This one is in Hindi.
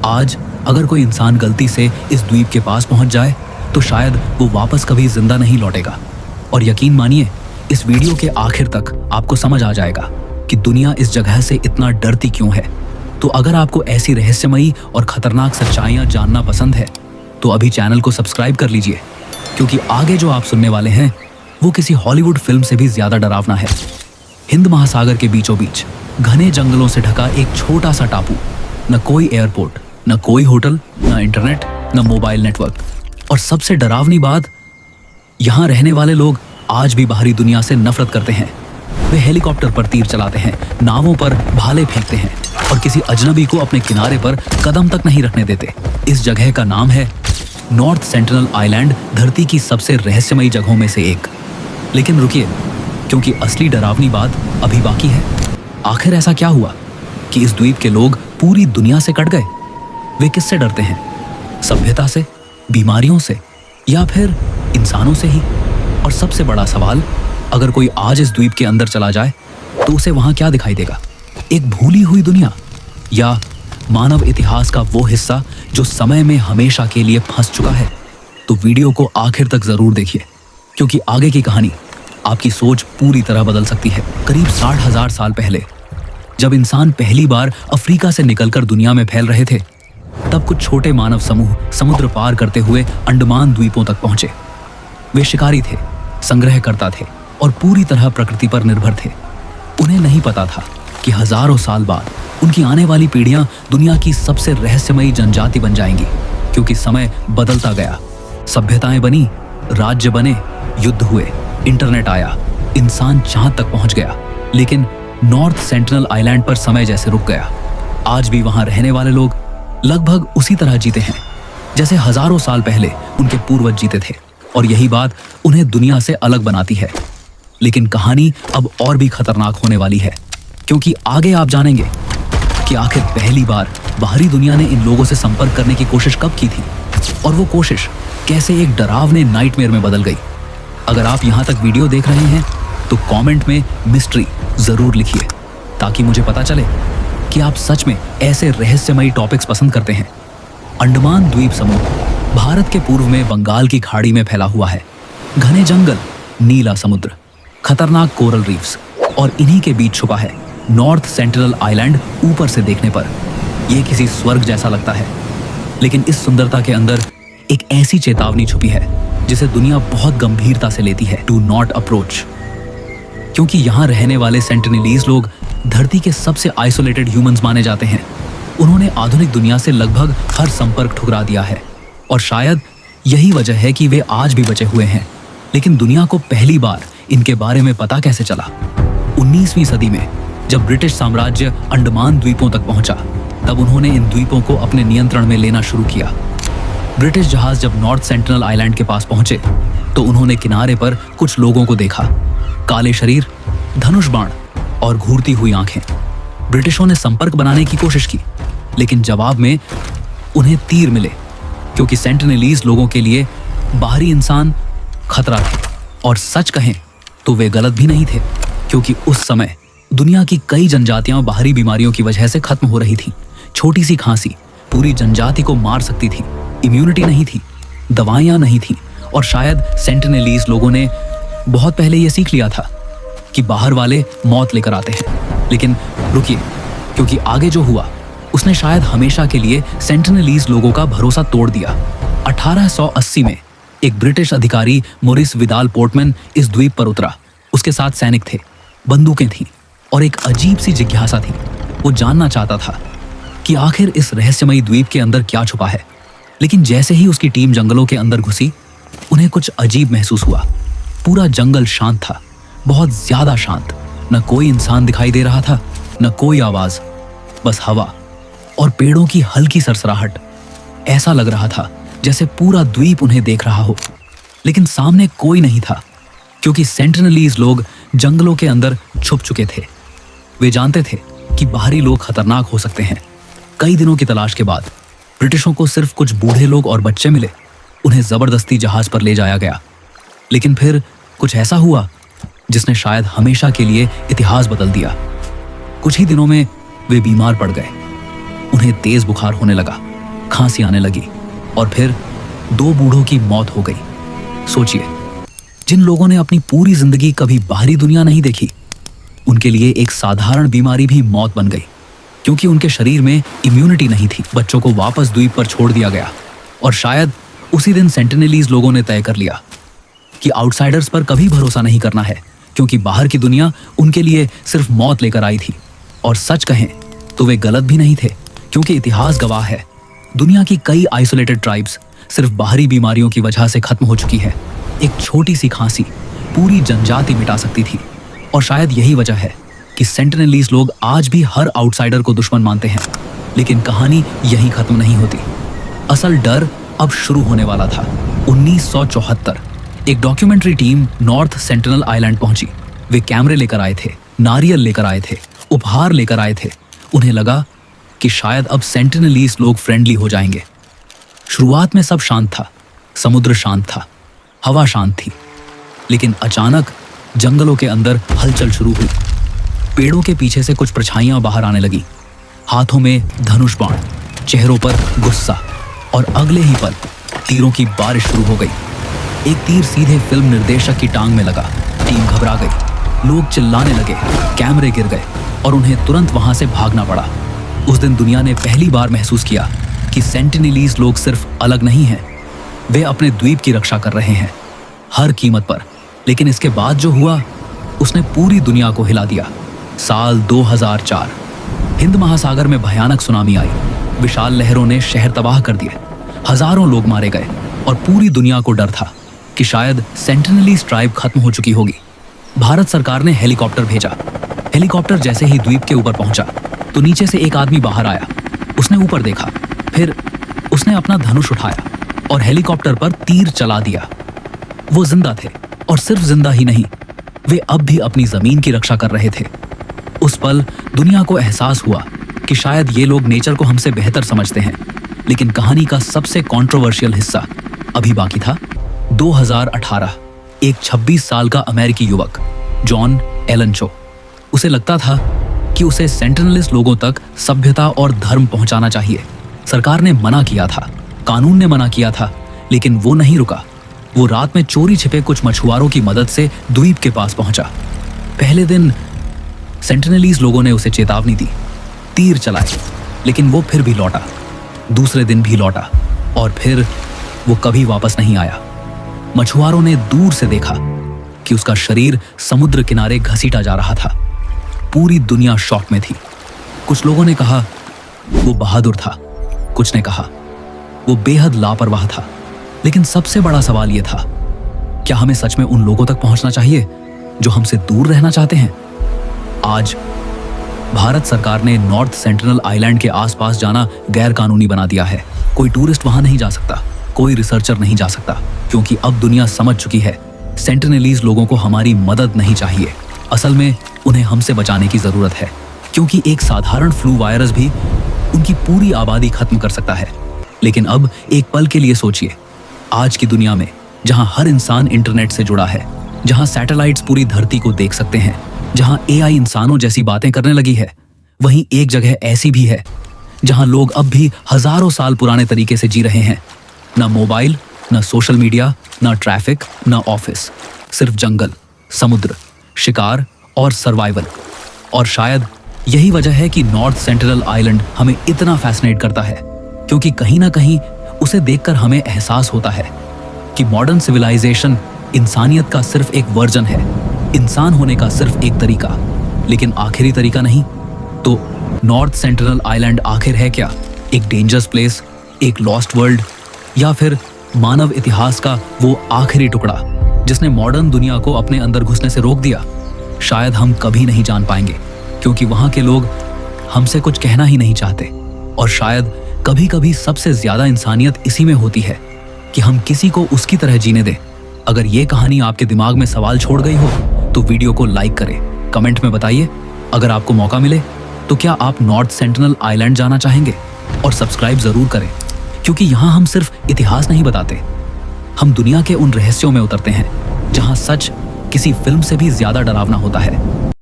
आज अगर कोई इंसान गलती से इस द्वीप के पास पहुंच जाए तो शायद वो वापस कभी जिंदा नहीं लौटेगा। और यकीन मानिए, इस वीडियो के आखिर तक आपको समझ आ जाएगा कि दुनिया इस जगह से इतना डरती क्यों है। तो अगर आपको ऐसी रहस्यमयी और खतरनाक सच्चाइयां जानना पसंद है तो अभी चैनल को सब्सक्राइब कर लीजिए, क्योंकि आगे जो आप सुनने वाले हैं वो किसी हॉलीवुड फिल्म से भी ज्यादा डरावना है। हिंद महासागर के बीचों बीच घने जंगलों से ढका एक छोटा सा टापू, न कोई एयरपोर्ट, न कोई होटल, न इंटरनेट, न मोबाइल नेटवर्क। और सबसे डरावनी बात, यहाँ रहने वाले लोग आज भी बाहरी दुनिया से नफरत करते हैं। वे हेलीकॉप्टर पर तीर चलाते हैं, नावों पर भाले फेंकते हैं और किसी अजनबी को अपने किनारे पर कदम तक नहीं रखने देते। इस जगह का नाम है नॉर्थ सेंटिनल आइलैंड, धरती की सबसे रहस्यमयी जगहों में से एक। लेकिन रुकिए, क्योंकि असली डरावनी बात अभी बाकी है। आखिर ऐसा क्या हुआ कि इस द्वीप के लोग पूरी दुनिया से कट गए? वे किससे डरते हैं? सभ्यता से, बीमारियों से, या फिर इंसानों से ही? और सबसे बड़ा सवाल, अगर कोई आज इस द्वीप के अंदर चला जाए तो उसे वहां क्या दिखाई देगा? एक भूली हुई दुनिया, या मानव इतिहास का वो हिस्सा जो समय में हमेशा के लिए फंस चुका है? तो वीडियो को आखिर तक जरूर देखिए, क्योंकि आगे की कहानी आपकी सोच पूरी तरह बदल सकती है। करीब 60,000 साल पहले जब इंसान पहली बार अफ्रीका से निकलकर दुनिया में फैल रहे थे, तब कुछ छोटे मानव समूह समुद्र पार करते हुए अंडमान द्वीपों तक पहुंचे। वे शिकारी थे, संग्रहकर्ता थे और पूरी तरह प्रकृति पर निर्भर थे। उन्हें नहीं पता था कि हजारों साल बाद उनकी आने वाली पीढ़ियां दुनिया की सबसे रहस्यमयी जनजाति बन जाएंगी, क्योंकि समय बदलता गया। सभ्यताएं बनी, राज्य बने, युद्ध हुए, इंटरनेट आया, इंसान चांद तक पहुंच गया। लेकिन नॉर्थ सेंटिनल आइलैंड पर समय जैसे रुक गया। आज भी वहां रहने वाले लोग लगभग उसी तरह जीते हैं जैसे हजारों साल पहले उनके पूर्वज जीते थे, और यही बात उन्हें दुनिया से अलग बनाती है। लेकिन कहानी अब और भी खतरनाक होने वाली है, क्योंकि आगे आप जानेंगे कि आखिर पहली बार बाहरी दुनिया ने इन लोगों से संपर्क करने की कोशिश कब की थी, और वो कोशिश कैसे एक डरावने नाइटमेयर में बदल गई। अगर आप यहाँ तक वीडियो देख रहे हैं तो कमेंट में मिस्ट्री जरूर लिखिए, ताकि मुझे पता चले कि आप सच में ऐसे रहस्यमयी टॉपिक्स पसंद करते हैं। अंडमान द्वीप समूह भारत के पूर्व में बंगाल की खाड़ी में फैला हुआ है। घने जंगल, नीला समुद्र, खतरनाक कोरल रीफ्स, और इन्हीं के बीच छुपा है नॉर्थ सेंटिनल आइलैंड। ऊपर से देखने पर यह किसी स्वर्ग जैसा लगता है, लेकिन इस सुंदरता के अंदर एक ऐसी चेतावनी छुपी है जिसे दुनिया बहुत गंभीरता से लेती है। Do not approach. क्योंकि यहाँ रहने वाले सेंटिनलीज लोग धरती के सबसे आइसोलेटेड ह्यूमंस माने जाते हैं। उन्होंने आधुनिक दुनिया से लगभग हर संपर्क ठुकरा दिया है, और शायद यही वजह है कि वे आज भी बचे हुए हैं। लेकिन दुनिया को पहली बार इनके बारे में पता कैसे चला? 19वीं सदी में जब ब्रिटिश साम्राज्य अंडमान द्वीपों तक पहुंचा, तब उन्होंने इन द्वीपों को अपने नियंत्रण में लेना शुरू किया। ब्रिटिश जहाज जब नॉर्थ सेंटिनल आइलैंड के पास पहुंचे तो उन्होंने किनारे पर कुछ लोगों को देखा। काले शरीर, धनुष बाण और घूरती हुई आंखें। ब्रिटिशों ने संपर्क बनाने की कोशिश की, लेकिन जवाब में उन्हें तीर मिले, क्योंकि सेंटिनलीज लोगों के लिए बाहरी इंसान खतरा थे। और सच कहें तो वे गलत भी नहीं थे, क्योंकि उस समय दुनिया की कई जनजातियां बाहरी बीमारियों की वजह से खत्म हो रही थीं। छोटी सी खांसी पूरी जनजाति को मार सकती थी। इम्यूनिटी नहीं थी, दवाइयां नहीं थी, और शायद सेंटिनलीज लोगों ने बहुत पहले यह सीख लिया था कि बाहर वाले मौत लेकर आते हैं। लेकिन रुकिए, क्योंकि आगे जो हुआ उसने शायद हमेशा के लिए सेंटिनलीज लोगों का भरोसा तोड़ दिया। 1880 में एक ब्रिटिश अधिकारी मोरिस विदाल पोर्टमैन इस द्वीप पर उतरा। उसके साथ सैनिक थे, बंदूकें थीं, और एक अजीब सी जिज्ञासा थी। वो जानना चाहता था कि आखिर इस रहस्यमयी द्वीप के अंदर क्या छुपा है। लेकिन जैसे ही उसकी टीम जंगलों के अंदर घुसी, उन्हें कुछ अजीब महसूस हुआ। पूरा जंगल शांत था, बहुत ज्यादा शांत। न कोई इंसान दिखाई दे रहा था, न कोई आवाज, बस हवा और पेड़ों की हल्की सरसराहट। ऐसा लग रहा था जैसे पूरा द्वीप उन्हें देख रहा हो। लेकिन सामने कोई नहीं था, क्योंकि सेंटिनलीज लोग जंगलों के अंदर छुप चुके थे। वे जानते थे कि बाहरी लोग खतरनाक हो सकते हैं। कई दिनों की तलाश के बाद ब्रिटिशों को सिर्फ कुछ बूढ़े लोग और बच्चे मिले। उन्हें जबरदस्ती जहाज पर ले जाया गया। लेकिन फिर कुछ ऐसा हुआ जिसने शायद हमेशा के लिए इतिहास बदल दिया। कुछ ही दिनों में वे बीमार पड़ गए। उन्हें तेज बुखार होने लगा, खांसी आने लगी और फिर 2 बूढ़ों की मौत हो गई। सोचिए, जिन लोगों ने अपनी पूरी जिंदगी कभी बाहरी दुनिया नहीं देखी, उनके लिए एक साधारण बीमारी भी मौत बन गई, क्योंकि उनके शरीर में इम्यूनिटी नहीं थी। बच्चों को वापस द्वीप पर छोड़ दिया गया और शायद उसी दिन सेंटिनेलीज लोगों ने तय कर लिया कि आउटसाइडर्स पर कभी भरोसा नहीं करना है, क्योंकि बाहर की दुनिया उनके लिए सिर्फ मौत लेकर आई थी। और सच कहें तो वे गलत भी नहीं थे, क्योंकि इतिहास गवाह है, दुनिया की कई आइसोलेटेड ट्राइब्स सिर्फ बाहरी बीमारियों की वजह से खत्म हो चुकी है। एक छोटी सी खांसी पूरी जनजाति मिटा सकती थी। और शायद यही वजह है कि सेंटिनेलीज लोग आज भी हर आउटसाइडर को दुश्मन मानते हैं। लेकिन कहानी यहीं खत्म नहीं होती। असल डर अब शुरू होने वाला था। 1974 एक documentary team north sentinel island पहुंची। वे कैमरे लेकर आए थे, नारियल लेकर आए थे, उपहार लेकर आए थे। उन्हें लगा कि शायद अब सेंटिनेलीज लोग फ्रेंडली हो जाएंगे। शुरुआत में सब शांत था, समुद्र शांत था, हवा शांत थी। लेकिन अचानक जंगलों के अंदर हलचल शुरू हुई। पेड़ों के पीछे से कुछ परछाइयां बाहर आने लगी, हाथों में धनुष बाण, चेहरों पर गुस्सा, और अगले ही पल तीरों की बारिश शुरू हो गई। एक तीर सीधे फिल्म निर्देशक की टांग में लगा। टीम घबरा गई, लोग चिल्लाने लगे, कैमरे गिर गए और उन्हें तुरंत वहां से भागना पड़ा। उस दिन दुनिया ने पहली बार महसूस किया कि सेंटिनेलीज लोग सिर्फ अलग नहीं हैं, वे अपने द्वीप की रक्षा कर रहे हैं हर कीमत पर। लेकिन इसके बाद जो हुआ उसने पूरी दुनिया को हिला दिया। साल 2004 हिंद महासागर में भयानक सुनामी आई। विशाल लहरों ने शहर तबाह कर दिए, हजारों लोग मारे गए और पूरी दुनिया को डर था कि शायद सेंटिनेलीज ट्राइब खत्म हो चुकी होगी। भारत सरकार ने हेलीकॉप्टर भेजा। हेलीकॉप्टर जैसे ही द्वीप के ऊपर पहुंचा तो नीचे से एक आदमी बाहर आया। उसने ऊपर देखा, फिर उसने अपना धनुष उठाया और हेलीकॉप्टर पर तीर चला दिया। वो जिंदा थे, और सिर्फ जिंदा ही नहीं, वे अब भी अपनी जमीन की रक्षा कर रहे थे। उस पल दुनिया को एहसास हुआ कि शायद ये लोग नेचर को हमसे बेहतर समझते हैं। लेकिन कहानी का सबसे कंट्रोवर्शियल हिस्सा अभी बाकी था। 2018 एक 26 साल का अमेरिकी युवक जॉन एलन चो, उसे लगता था कि उसे सेंटिनेलीज लोगों तक सभ्यता और धर्म पहुंचाना चाहिए। सरकार ने मना किया था, कानून ने मना किया था, लेकिन वो नहीं रुका। वो रात में चोरी छिपे कुछ मछुआरों की मदद से द्वीप के पास पहुंचा। पहले दिन सेंटिनेलीज लोगों ने उसे चेतावनी दी, तीर चलाए, लेकिन वो फिर भी लौटा। दूसरे दिन भी लौटा और फिर वो कभी वापस नहीं आया। मछुआरों ने दूर से देखा कि उसका शरीर समुद्र किनारे घसीटा जा रहा था। पूरी दुनिया शॉक में थी। कुछ लोगों ने कहा वो बहादुर था, कुछ ने कहा वो बेहद लापरवाह था। लेकिन सबसे बड़ा सवाल यह था, क्या हमें सच में उन लोगों तक पहुंचना चाहिए जो हमसे दूर रहना चाहते हैं? आज भारत सरकार ने नॉर्थ सेंटिनल आइलैंड के आसपास जाना गैर कानूनी बना दिया है। कोई टूरिस्ट वहां नहीं जा सकता, कोई रिसर्चर नहीं जा सकता, क्योंकि अब दुनिया समझ चुकी है सेंटिनेलीज लोगों को हमारी मदद नहीं चाहिए। असल में उन्हें हमसे बचाने की जरूरत है, क्योंकि एक साधारण फ्लू वायरस भी उनकी पूरी आबादी खत्म कर सकता है। लेकिन अब एक पल के लिए सोचिए, आज की दुनिया में जहां हर इंसान इंटरनेट से जुड़ा है, जहां सैटेलाइट्स पूरी धरती को देख सकते हैं, जहां एआई इंसानों जैसी बातें करने लगी है, वहीं एक जगह ऐसी भी है जहां लोग अब भी हजारों साल पुराने तरीके से जी रहे हैं। ना मोबाइल, ना सोशल मीडिया, ना ट्रैफिक, ना ऑफिस, सिर्फ जंगल, समुद्र, शिकार और सर्वाइवल। और शायद यही वजह है कि नॉर्थ सेंटिनल आइलैंड हमें इतना फैसिनेट करता है, क्योंकि कहीं ना कहीं उसे देखकर हमें एहसास होता है कि मॉडर्न सिविलाइजेशन इंसानियत का सिर्फ एक वर्जन है, इंसान होने का सिर्फ एक तरीका, लेकिन आखिरी तरीका नहीं। तो नॉर्थ सेंटिनल आइलैंड आखिर है क्या? एक डेंजरस प्लेस, एक लॉस्ट वर्ल्ड, या फिर मानव इतिहास का वो आखिरी टुकड़ा जिसने मॉडर्न दुनिया को अपने अंदर घुसने से रोक दिया? शायद हम कभी नहीं जान पाएंगे, क्योंकि वहां के लोग हमसे कुछ कहना ही नहीं चाहते। और शायद कभी कभी सबसे ज्यादा इंसानियत इसी में होती है कि हम किसी को उसकी तरह जीने दें। अगर ये कहानी आपके दिमाग में सवाल छोड़ गई हो तो वीडियो को लाइक करें, कमेंट में बताइए। अगर आपको मौका मिले तो क्या आप नॉर्थ सेंटिनल आइलैंड जाना चाहेंगे? और सब्सक्राइब जरूर करें, क्योंकि यहाँ हम सिर्फ इतिहास नहीं बताते, हम दुनिया के उन रहस्यों में उतरते हैं जहाँ सच किसी फिल्म से भी ज्यादा डरावना होता है।